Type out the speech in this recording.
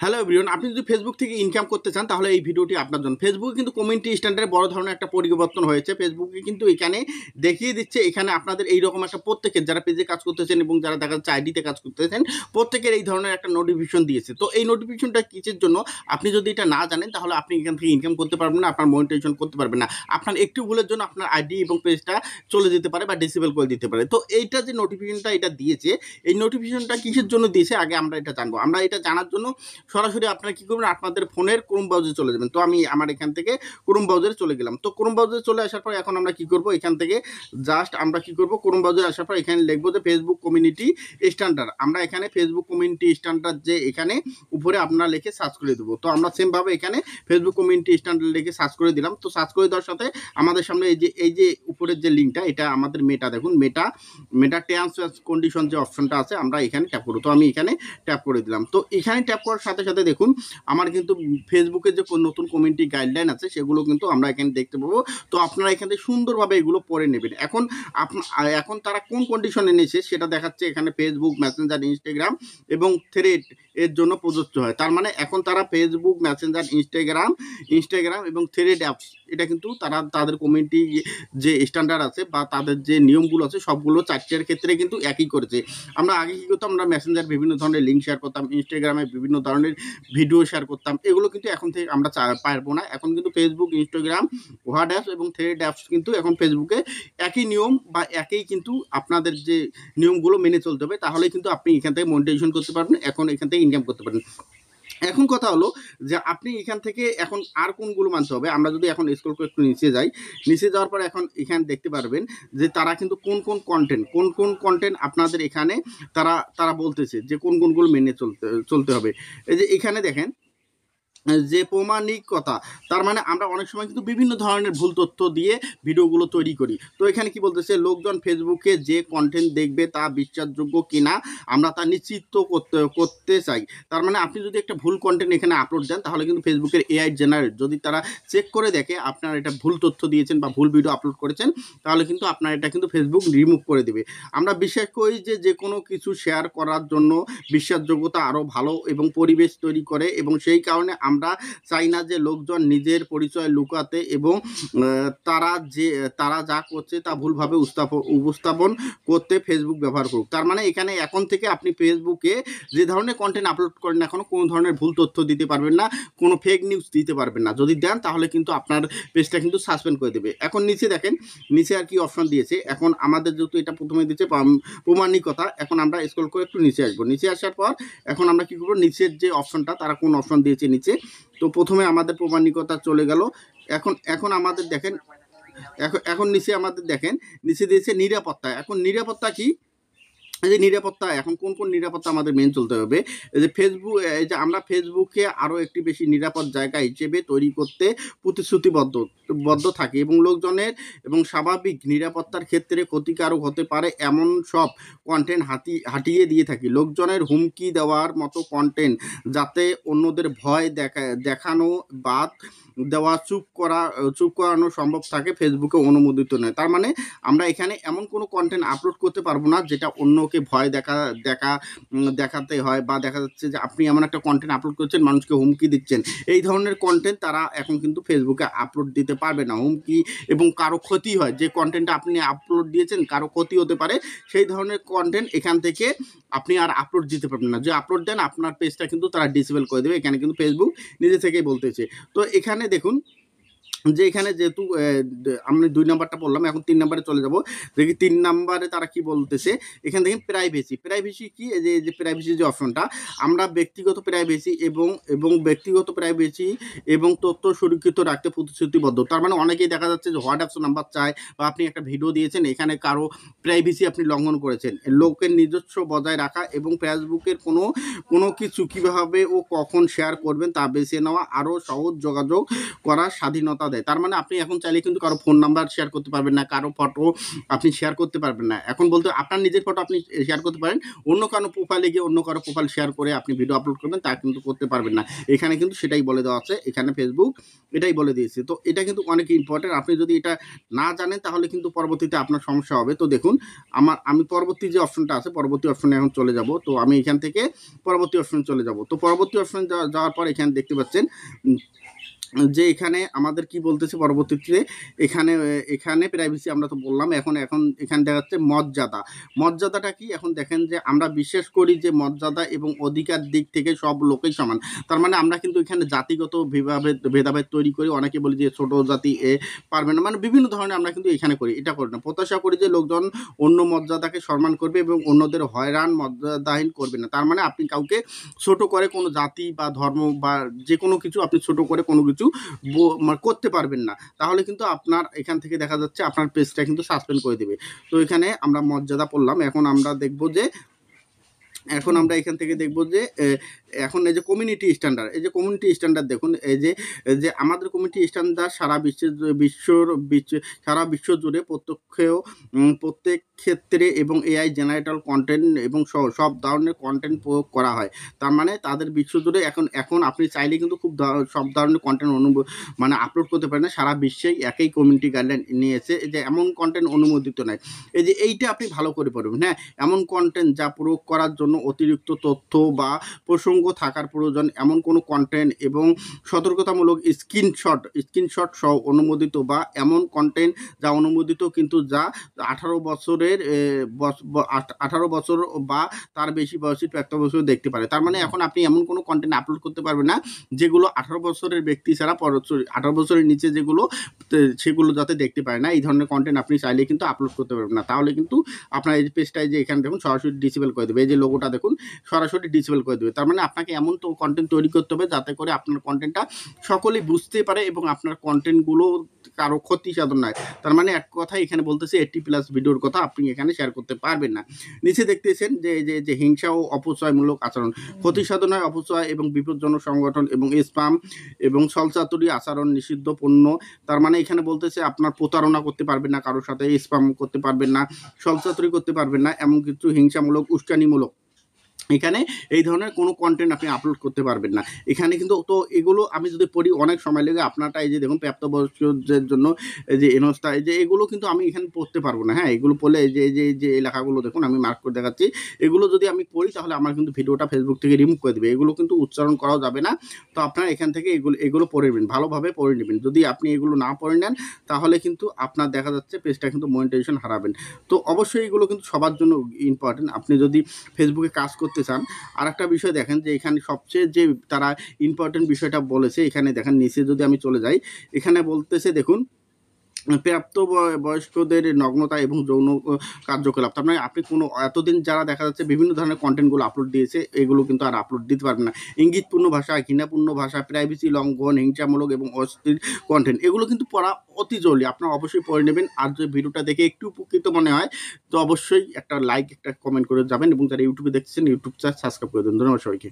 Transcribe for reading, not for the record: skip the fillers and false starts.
Hello everyone, আপনি যদি Facebook থেকে ইনকাম করতে চান তাহলে এই ভিডিওটি আপনার জন্য। ফেসবুকে কিন্তু কমিউনিটি স্ট্যান্ডার্ডে বড় ধরনের একটা পরিবর্তন হয়েছে। ফেসবুকে কিন্তু এখানে দেখিয়ে দিচ্ছে, এখানে আপনাদের এইরকম একটা প্রত্যেকের যারা পেজে কাজ করতেছেন এবং যারা দেখা যাচ্ছে আইডিতে কাজ করতেছেন প্রত্যেকের এই ধরনের একটা নোটিফিকেশন দিয়েছে। তো এই নোটিফিকেশনটা কিসের জন্য আপনি যদি এটা না জানেন তাহলে আপনি এখান থেকে ইনকাম করতে পারবেন না, আপনার মনিটাইজেশন করতে পারবেন না। আপনার একটু ভুলের জন্য আপনার আইডি এবং পেজটা চলে যেতে পারে বা ডিসেবল করে দিতে পারে। তো এইটা যে নোটিফিকেশনটা এটা দিয়েছে, এই নোটিফিকেশনটা কিসের জন্য দিয়েছে আগে আমরা এটা জানবো। আমরা এটা জানার জন্য সরাসরি আপনারা কী করবেন, আপনাদের ফোনের ক্রোম ব্রাউজারে চলে যাবেন। তো আমি আমার এখান থেকে ক্রোম ব্রাউজারে চলে গেলাম। তো ক্রোম ব্রাউজারে চলে আসার পর এখন আমরা কী করব, এখান থেকে জাস্ট আমরা কী করব, ক্রোম ব্রাউজারে আসার পর এখানে লিখবো যে ফেসবুক কমিউনিটি স্ট্যান্ডার্ড। আমরা এখানে ফেসবুক কমিউনিটি স্ট্যান্ডার্ড যে এখানে উপরে আপনারা লিখে সার্চ করে দেবো। তো আমরা সেমভাবে এখানে ফেসবুক কমিউনিটি স্ট্যান্ডার্ড লিখে সার্চ করে দিলাম। তো সার্চ করে দেওয়ার সাথে আমাদের সামনে এই যে উপরের যে লিঙ্কটা, এটা আমাদের মেটা, দেখুন মেটা টার্মস অ্যান্ড কন্ডিশন যে অপশনটা আছে আমরা এখানে ট্যাপ করব। তো আমি এখানে ট্যাপ করে দিলাম। তো এখানে ট্যাপ করার সাথে সাথে দেখুন আমার কিন্তু ফেসবুকের যে নতুন কমিউনিটি গাইডলাইন আছে সেগুলো কিন্তু আমরা এখানে দেখতে পাবো। তো আপনারা এখান থেকে সুন্দরভাবে এগুলো পড়ে নেবেন। এখন তারা কোন কন্ডিশনে নিয়েছে সেটা দেখাচ্ছে এখানে। ফেসবুক, মেসেঞ্জার, ইনস্টাগ্রাম এবং থ্রেড এর জন্য প্রযোজ্য হয়। তার মানে এখন তারা ফেসবুক, মেসেঞ্জার, ইনস্টাগ্রাম এবং থ্রেড অ্যাপস, এটা কিন্তু তারা তাদের কমিউনিটি যে স্ট্যান্ডার্ড আছে বা তাদের যে নিয়মগুলো আছে সবগুলো চারটের ক্ষেত্রে কিন্তু একই করেছে। আমরা আগে কী করতাম, আমরা মেসেঞ্জার বিভিন্ন ধরনের লিঙ্ক শেয়ার করতাম, ইনস্টাগ্রামে বিভিন্ন ধরনের ভিডিও শেয়ার করতাম, এগুলো কিন্তু এখন থেকে আমরা পারবো না। এখন কিন্তু ফেসবুক, ইনস্টাগ্রাম, হোয়াটসঅ্যাপ এবং থ্রেড অ্যাপস কিন্তু এখন ফেসবুকে একই নিয়ম বা একই কিন্তু আপনাদের যে নিয়মগুলো মেনে চলতে হবে, তাহলে কিন্তু আপনি এখান থেকে মনিটাইজেশন করতে পারবেন, এখন এখান থেকে ইনকাম করতে পারবেন। এখন কথা হলো যে আপনি এখান থেকে এখন আর কোনগুলো মানতে হবে। আমরা যদি এখন স্ক্রল করে একটু নিচে যাই, নিচে যাওয়ার পর এখন এখানে দেখতে পারবেন যে তারা কিন্তু কোন কন্টেন্ট আপনাদের এখানে তারা বলতেছে যে কোনগুলো মেনে চলতে হবে। এই যে এখানে দেখেন যে প্রমাণিকতা, তার মানে আমরা অনেক সময় কিন্তু বিভিন্ন ধরনের ভুল তথ্য দিয়ে ভিডিওগুলো তৈরি করি। তো এখানে কি বলতেছে, লোকজন ফেসবুকে যে কন্টেন্ট দেখবে তা বিশ্বাসযোগ্য কিনা আমরা তা নিশ্চিত করতে চাই। তার মানে আপনি যদি একটা ভুল কন্টেন্ট এখানে আপলোড দেন তাহলে কিন্তু ফেসবুকের এআই জেনারেট যদি তারা চেক করে দেখে আপনার এটা ভুল তথ্য দিয়েছেন বা ভুল ভিডিও আপলোড করেছেন, তাহলে কিন্তু আপনার এটা কিন্তু ফেসবুক রিমুভ করে দেবে। আমরা বিশ্বাস করি যে কোনো কিছু শেয়ার করার জন্য বিশ্বাসযোগ্যতা আরও ভালো এবং পরিবেশ তৈরি করে, এবং সেই কারণে আমরা চাই না যে লোকজন নিজের পরিচয় লুকাতে এবং তারা যা করছে তা ভুলভাবে উপস্থাপন করতে ফেসবুক ব্যবহার করুক। তার মানে এখানে এখন থেকে আপনি ফেসবুকে যে ধরনের কন্টেন্ট আপলোড করেন এখন কোনো ধরনের ভুল তথ্য দিতে পারবেন না, কোনো ফেক নিউজ দিতে পারবেন না। যদি দেন তাহলে কিন্তু আপনার পেজটা কিন্তু সাসপেন্ড করে দেবে। এখন নিচে দেখেন, নিচে আর কি অপশন দিয়েছে। এখন আমাদের যেহেতু এটা প্রথমে দিয়েছে প্রমাণিকতা, এখন আমরা স্ক্রল করে একটু নিচে আসবো। নিচে আসার পর এখন আমরা কি করবো, নিচের যে অপশনটা তারা কোন অপশন দিয়েছে নিচে, তো প্রথমে আমাদের প্রমাণিকতা চলে গেল। এখন আমাদের দেখেন, এখন নিচে আমাদের দেখেন নিচে দিয়েছে নিরাপত্তা। এখন নিরাপত্তা কি, এই যে নিরাপত্তা, এখন কোন নিরাপত্তা আমাদের মেন চলতে হবে। এই যে আমরা ফেসবুকে আরও একটি বেশি নিরাপদ জায়গা হিসেবে তৈরি করতে প্রতিশ্রুতিবদ্ধ থাকি এবং লোকজনের এবং স্বাভাবিক নিরাপত্তার ক্ষেত্রে ক্ষতিকারক হতে পারে এমন সব কন্টেন্ট হাটিয়ে দিয়ে থাকি। লোকজনের হুমকি দেওয়ার মতো কন্টেন্ট, যাতে অন্যদের ভয় দেখানো, বাদ দেওয়া, চুপ করানো সম্ভব থাকে, ফেসবুকে অনুমোদিত নয়। তার মানে আমরা এখানে এমন কোনো কন্টেন্ট আপলোড করতে পারবো না যেটা অন্যকে ভয় দেখাতে হয়, বা দেখা যাচ্ছে যে আপনি এমন একটা কন্টেন্ট আপলোড করছেন মানুষকে হুমকি দিচ্ছেন, এই ধরনের কন্টেন্ট তারা এখন কিন্তু ফেসবুকে আপলোড দিতে পারবে না। হুমকি এবং কারো ক্ষতি হয়, যে কন্টেন্টটা আপনি আপলোড দিয়েছেন কারো ক্ষতি হতে পারে, সেই ধরনের কন্টেন্ট এখান থেকে আপনি আর আপলোড দিতে পারবেন না। যে আপলোড দেন আপনার পেজটা কিন্তু তারা ডিসেবল করে দেবে, এখানে কিন্তু ফেসবুক নিজে থেকেই বলতেছে। তো এখানে দেখুন যে এখানে যেহেতু আমরা 2 নাম্বারটা বললাম, এখন 3 নাম্বারে চলে যাব। দেখি 3 নাম্বারে তারা কি বলতেছে। এখানে দেখেন প্রাইভেসি কি, এই যে প্রাইভেসি যে অপশনটা, আমরা ব্যক্তিগত প্রাইভেসি এবং তথ্য সুরক্ষিত রাখতে প্রতিশ্রুতিবদ্ধ। তার মানে অনেকেই দেখা যাচ্ছে যে হোয়াটসঅ্যাপ নাম্বার চায়, বা আপনি একটা ভিডিও দিয়েছেন এখানে কারো প্রাইভেসি আপনি লঙ্ঘন করেছেন। লোকের নিজস্ব বজায় রাখা এবং ফেসবুকের কোনো কিছু কীভাবে ও কখন শেয়ার করবেন তা বেছে নেওয়া আরও সহজ যোগাযোগ করার স্বাধীনতা দেয়। দেয়। তার মানে আপনি এখন চাইলে কিন্তু কারো ফোন নাম্বার শেয়ার করতে পারবেন না, কারো ফটো আপনি শেয়ার করতে পারবেন না। এখন বলতে আপনার নিজের ফটো আপনি শেয়ার করতে পারেন, অন্য কারো প্রোফাইলে গিয়ে অন্য কারো প্রোফাইল শেয়ার করে আপনি ভিডিও আপলোড করবেন তা কিন্তু করতে পারবেন না। এখানে কিন্তু সেটাই বলে দেওয়া আছে, এখানে ফেসবুক এটাই বলে দিয়েছে। তো এটা কিন্তু অনেক ইম্পর্টেন্ট, আপনি যদি এটা না জানেন তাহলে কিন্তু পরবর্তীতে আপনার সমস্যা হবে। তো দেখুন আমি পরবর্তী যে অপশনটা আছে, পরবর্তী অপশনে এখন চলে যাব। তো আমি এখান থেকে পরবর্তী অপশন চলে যাব। তো পরবর্তী অপশন যাওয়ার পর এখানে দেখতে পাচ্ছেন যে এখানে আমাদের কি বলতেছে পরবর্তীতে, এখানে প্রাইভেসি আমরা তো বললাম। এখন এখানে দেখা যাচ্ছে মর্যাদাটা কি, এখন দেখেন যে আমরা বিশ্বাস করি যে মর্যাদা এবং অধিকার দিক থেকে সব লোকই সমান। তার মানে আমরা কিন্তু এখানে জাতিগত ভেদাভেদ তৈরি করি, অনেকে বলি যে ছোট জাতি এ পারবে না, মানে বিভিন্ন ধরনের আমরা কিন্তু এখানে করি, এটা করি না। প্রত্যাশা করি যে লোকজন অন্য মর্যাদাকে সম্মান করবে এবং অন্যদের হয়রান মর্যাদাহীন করবে না। তার মানে আপনি কাউকে ছোট করে কোনো জাতি বা ধর্ম বা যে কোনো কিছু আপনি ছোট করে কোনো কিছু করতে পারবেন না, তাহলে কিন্তু আপনার এখান থেকে দেখা যাচ্ছে আপনার পেজটা কিন্তু সাসপেন্ড করে দেবে। তো এখানে আমরা মর্যাদা পড়লাম। এখন আমরা দেখব যে আমরা এখান থেকে দেখব যে এখন এই যে কমিউনিটি স্ট্যান্ডার্ড দেখুন, এই যে আমাদের কমিউনিটি স্ট্যান্ডার্ড সারা বিশ্ব জুড়ে প্রত্যেক ক্ষেত্রে এবং এআই জেনারেটর কন্টেন্ট এবং সব ধরনের কন্টেন্ট প্রয়োগ করা হয়। তার মানে তাদের বিশ্বজুড়ে এখন আপনি চাইলে কিন্তু সব ধরনের কন্টেন্ট মানে আপলোড করতে পারেন না। সারা বিশ্বেই একই কমিউনিটি গাইডলাইন নিয়েছে যে এমন কন্টেন্ট অনুমোদিত নয়। এই যে এইটা আপনি ভালো করে পড়বেন। হ্যাঁ, এমন কন্টেন্ট যা প্রয়োগ করার জন্য অতিরিক্ত তথ্য বা প্রসঙ্গ থাকার প্রয়োজন, এমন কোনো কন্টেন্ট এবং সতর্কতামূলক স্ক্রিনশট সহ অনুমোদিত, বা এমন কন্টেন্ট যা অনুমোদিত কিন্তু যা 18 বছর বা তার বেশি বয়সী প্রাপ্তবয়স্ক দেখতে পারে। তার মানে এখন আপনি এমন কোনো কন্টেন্ট আপলোড করতে পারবেন না যেগুলো 18 বছরের ব্যক্তি ছাড়া 18 বছরের নিচে সেগুলো যাতে দেখতে পারে না। এই ধরনের কন্টেন্ট আপনি চাইলে কিন্তু আপলোড করতে পারবেন না, তাহলে কিন্তু আপনার এই পেজটায় যে এখানে দেখুন সরাসরি ডিসেবল করে দেবে। এই যে লোগোটা দেখুন সরাসরি ডিসেবল করে দেবে। তার মানে আপনাকে এমন তো কন্টেন্ট তৈরি করতে হবে যাতে করে আপনার কন্টেন্টটা সকলেই বুঝতে পারে এবং আপনার কন্টেন্টগুলো কারো ক্ষতি সাধন নয়। তার মানে এক কথায় এখানে বলতেছে 80+ ভিডিওর কথা আপনি এখানে শেয়ার করতে পারবেন না। নিচে দেখতেছেন যে হিংসা ও অপচয়মূলক আচরণ, ক্ষতি সাধনায় অপচয় এবং বিপজ্জনক সংগঠন এবং স্পাম এবং ছলচাতুরি আচরণ নিষিদ্ধ পণ্য। তার মানে এখানে বলতেছে আপনার প্রতারণা করতে পারবেন না, কারোর সাথে স্পাম করতে পারবেন না, ছলচাতুরি করতে পারবেন না, এমন কিছু হিংসামূলক উস্কানিমূলক এখানে এই ধরনের কোনো কন্টেন্ট আপনি আপলোড করতে পারবেন না। এখানে কিন্তু তো এগুলো আমি যদি পড়ি অনেক সময় লেগে, আপনারটা এই যে দেখুন প্রাপ্তবয়স্কদের জন্য এই যে এনস্তা, এই যে এগুলো কিন্তু আমি এখানে পড়তে পারবো না। হ্যাঁ, এগুলো পড়লে এই যে লেখাগুলো দেখুন আমি মার্ক করে দেখাচ্ছি, এগুলো যদি আমি পড়ি তাহলে আমার কিন্তু ভিডিওটা ফেসবুক থেকে রিমুভ করে দেবে। এগুলো কিন্তু উচ্চারণ করাও যাবে না। তো আপনারা এখান থেকে এগুলো পড়ে নেবেন, ভালোভাবে পড়ে নেবেন। যদি আপনি এগুলো না পড়ে নেন তাহলে কিন্তু আপনার দেখা যাচ্ছে পেজটা কিন্তু মনিটাইজেশন হারাবেন। তো অবশ্যই এগুলো কিন্তু সবার জন্য ইম্পর্টেন্ট। আপনি যদি ফেসবুকে কাজ করতে চান, আর একটা বিষয় দেখেন যে এখানে সবচেয়ে যে তারা ইম্পর্টেন্ট বিষয়টা বলেছে, এখানে দেখেন নিচে যদি আমি চলে যাই, এখানে বলতেছে দেখুন বয়স্কদের নগ্নতা এবং যৌন কার্যকলাপ। তার মানে আপনি কোনো এতদিন যারা দেখা যাচ্ছে বিভিন্ন ধরনের কন্টেন্টগুলো আপলোড দিয়েছে, এগুলো কিন্তু আর আপলোড দিতে পারবেন না। ইঙ্গিতপূর্ণ ভাষা, ঘৃণাপূর্ণ ভাষা, প্রাইভেসি লঙ্ঘন, হিংসামূলক এবং অস্থির কন্টেন্ট, এগুলো কিন্তু পড়া অতি জরুরি। আপনারা অবশ্যই পড়ে নেবেন। আর যদি ভিডিওটা দেখে একটু উপকৃত মনে হয় তো অবশ্যই একটা লাইক একটা কমেন্ট করে যাবেন, এবং যারা ইউটিউবে দেখছেন ইউটিউব চ্যানেল সাবস্ক্রাইব করে দেবেন। ধন্যবাদ সবাইকে।